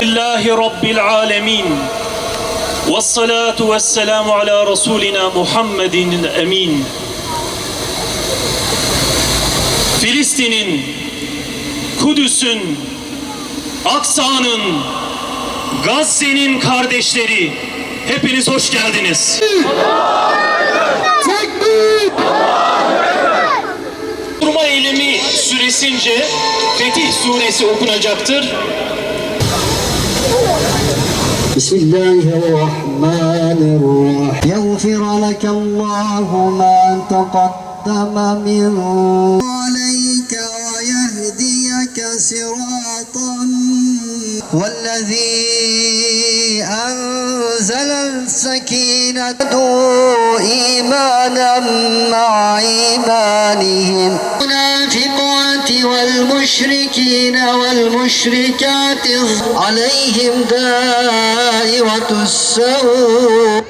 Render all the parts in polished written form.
Lillahi Rabbil alemin. Vessalatu vesselamu ala Resulina Muhammedin emin. Filistin'in, Kudüs'ün, Aksa'nın, Gazze'nin kardeşleri, hepiniz hoş geldiniz. Durma eylemi süresince Fetih Suresi okunacaktır. Bismillahirrahmanirrahim. Yağfir lekallahu ma taqaddama min aleyke ve yehdiyeke siratan vellezî enzelel sekînetu îmânen ma'a îmânihim münâfikâti vel müşrikîne vel müşrikâti aleyhim dâiretus sevû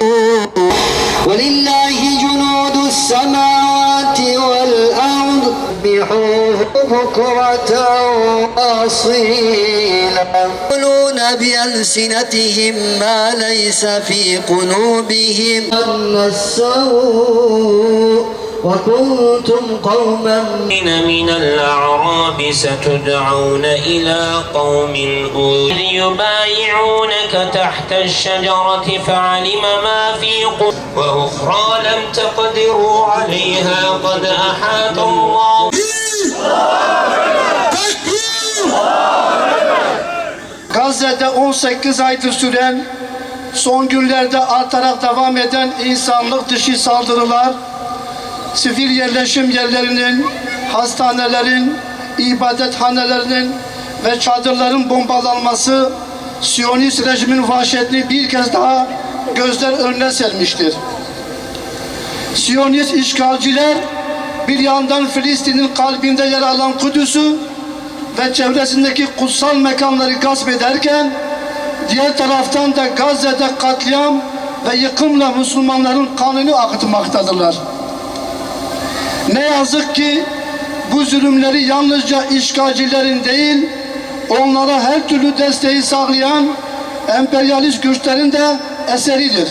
velillahi cunûdus semâvâti vel ard bihuhu bukratan asîla يقولون بألسنتهم ما ليس في قلوبهم أن السوء وكنتم قوما من الأعراب ستدعون إلى قوم أولي يبايعونك تحت الشجرة فعلم ما في قلوبهم وأخرى لم تقدروا عليها قد أحاط الله. Gazze'de 18 aydır süren, son günlerde artarak devam eden insanlık dışı saldırılar, sivil yerleşim yerlerinin, hastanelerin, ibadethanelerinin ve çadırların bombalanması, Siyonist rejimin vahşetini bir kez daha gözler önüne sermiştir. Siyonist işgalciler bir yandan Filistin'in kalbinde yer alan Kudüs'ü ve çevresindeki kutsal mekanları gasp ederken, diğer taraftan da Gazze'de katliam ve yıkımla Müslümanların kanını akıtmaktadırlar. Ne yazık ki bu zulümleri yalnızca işgalcilerin değil, onlara her türlü desteği sağlayan emperyalist güçlerin de eseridir.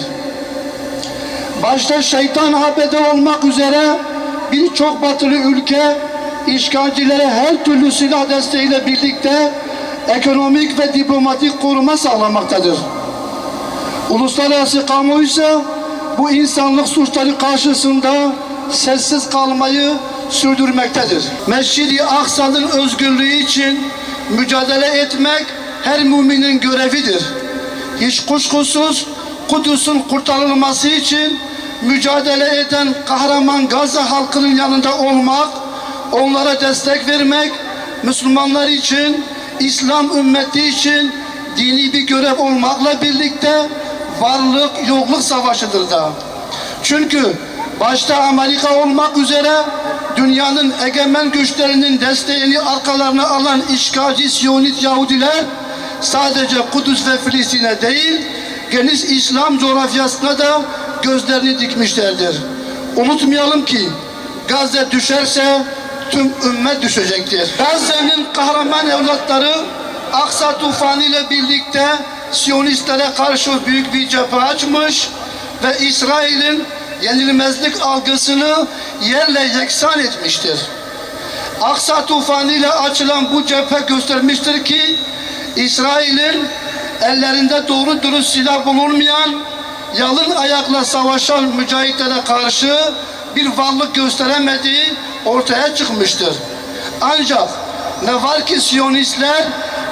Başta şeytan ABD olmak üzere birçok batılı ülke işgalcilere her türlü silah desteğiyle birlikte ekonomik ve diplomatik koruma sağlamaktadır. Uluslararası kamuoyu ise bu insanlık suçları karşısında sessiz kalmayı sürdürmektedir. Mescid-i Aksa'nın özgürlüğü için mücadele etmek her müminin görevidir. Hiç kuşkusuz Kudüs'ün kurtarılması için mücadele eden kahraman Gazze halkının yanında olmak, onlara destek vermek, Müslümanlar için, İslam ümmeti için dini bir görev olmakla birlikte varlık yokluk savaşıdır da. Çünkü başta Amerika olmak üzere dünyanın egemen güçlerinin desteğini arkalarına alan işgalci Siyonist Yahudiler sadece Kudüs ve Filistin'e değil, geniş İslam coğrafyasına da gözlerini dikmişlerdir. Unutmayalım ki Gazze düşerse tüm ümmet düşecektir. Gazze'nin kahraman evlatları Aksa tufanı ile birlikte Siyonistlere karşı büyük bir cephe açmış ve İsrail'in yenilmezlik algısını yerle yeksan etmiştir. Aksa tufanı ile açılan bu cephe göstermiştir ki İsrail'in ellerinde doğru dürüst silah bulunmayan, yalın ayakla savaşan mücahitlere karşı bir varlık gösteremediği ortaya çıkmıştır. Ancak ne var ki Siyonistler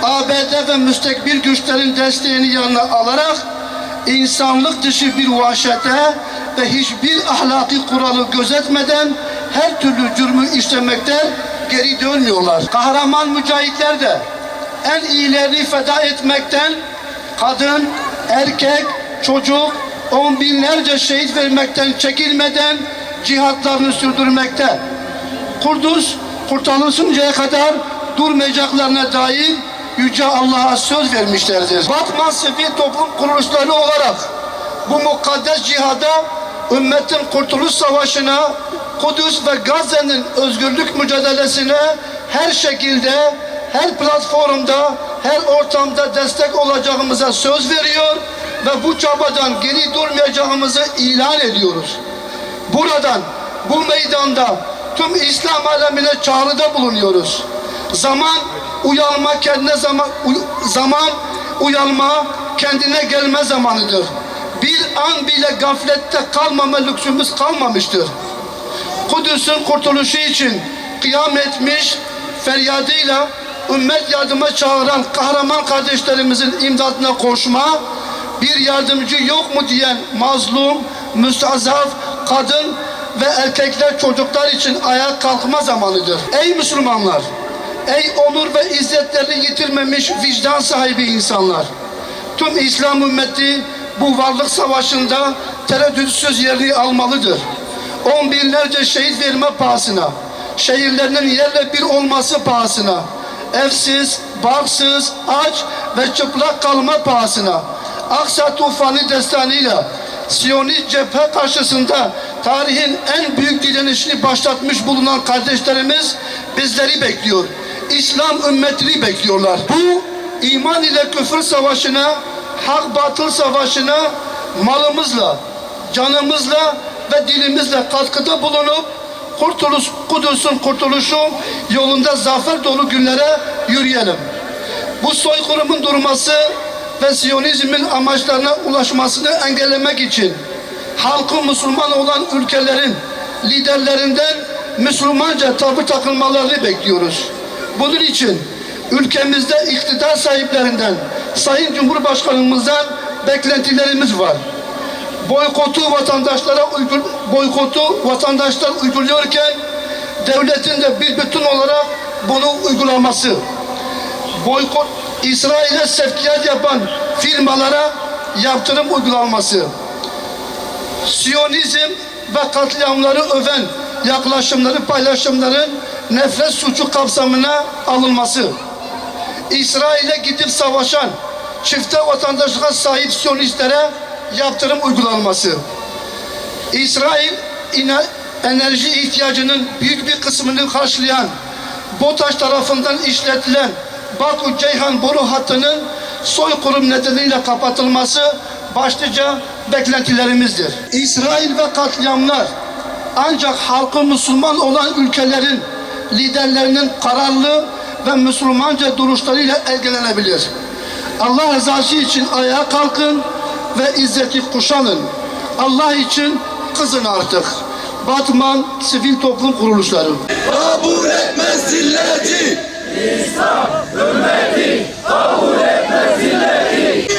ABD ve müstekbir güçlerin desteğini yanına alarak insanlık dışı bir vahşete ve hiçbir ahlaki kuralı gözetmeden her türlü cürmü işlemekten geri dönmüyorlar. Kahraman mücahitler de en iyilerini feda etmekten, kadın, erkek, çocuk, on binlerce şehit vermekten çekilmeden cihatlarını sürdürmekte. Kudüs kurtarılıncaya kadar durmayacaklarına dair Yüce Allah'a söz vermişlerdir. Batman sivil toplum kuruluşları olarak bu mukaddes cihada, ümmetin kurtuluş savaşına, Kudüs ve Gazze'nin özgürlük mücadelesine her şekilde, her platformda, her ortamda destek olacağımıza söz veriyor ve bu çabadan geri durmayacağımızı ilan ediyoruz. Buradan, bu meydanda tüm İslam alemine çağrıda bulunuyoruz. Zaman uyanma kendine gelme zamanıdır. Bir an bile gaflette kalmama lüksümüz kalmamıştır. Kudüs'ün kurtuluşu için kıyam etmiş, feryadıyla ümmet yardıma çağıran kahraman kardeşlerimizin imdadına koşma, bir yardımcı yok mu diyen mazlum, müstazaf, kadın ve erkekler, çocuklar için ayağa kalkma zamanıdır. Ey Müslümanlar! Ey onur ve izzetlerini yitirmemiş vicdan sahibi insanlar! Tüm İslam ümmeti bu varlık savaşında tereddütsüz yerini almalıdır. On binlerce şehit verme pahasına, şehirlerinin yerle bir olması pahasına, evsiz, barksız, aç ve çıplak kalma pahasına, Aksa tufanı destanıyla Siyonist cephe karşısında tarihin en büyük direnişini başlatmış bulunan kardeşlerimiz bizleri bekliyor. İslam ümmetini bekliyorlar. Bu iman ile küfür savaşına, hak batıl savaşına malımızla, canımızla ve dilimizle katkıda bulunup Kudüs'ün kurtuluşu yolunda zafer dolu günlere yürüyelim. Bu soykırımın durması ve Siyonizmin amaçlarına ulaşmasını engellemek için halkı Müslüman olan ülkelerin liderlerinden Müslümanca tavır takılmalarını bekliyoruz. Bunun için ülkemizde iktidar sahiplerinden, Sayın Cumhurbaşkanımızdan beklentilerimiz var. Boykotu vatandaşlar uyguluyorken devletin de bir bütün olarak bunu uygulaması. Boykot, İsrail'e sevkiyat yapan firmalara yaptırım uygulanması. Siyonizm ve katliamları öven yaklaşımları, paylaşımların nefret suçu kapsamına alınması. İsrail'e gidip savaşan çifte vatandaşlığa sahip Siyonistlere yaptırım uygulanması. İsrail enerji ihtiyacının büyük bir kısmını karşılayan BOTAŞ tarafından işletilen Baku-Ceyhan boru hattının soykırım nedeniyle kapatılması başlıca beklentilerimizdir. İsrail ve katliamlar ancak halkı Müslüman olan ülkelerin liderlerinin kararlı ve Müslümanca duruşlarıyla ilgilenebilir. Allah rızası için ayağa kalkın ve izzeti kuşanın. Allah için kızın artık. Batman Sivil Toplum Kuruluşları. Kabul etmez zilleti. İslam ümmeti kabul etmez zilleti.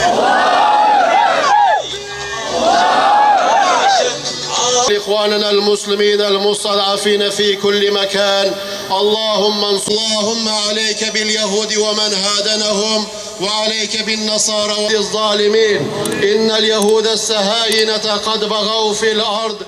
إخواننا المسلمين المستضعفين في كل مكان اللهم عليك باليهود ومن هادنهم وعليك بالنصارى والظالمين إن اليهود السهاينة قد بغوا في الأرض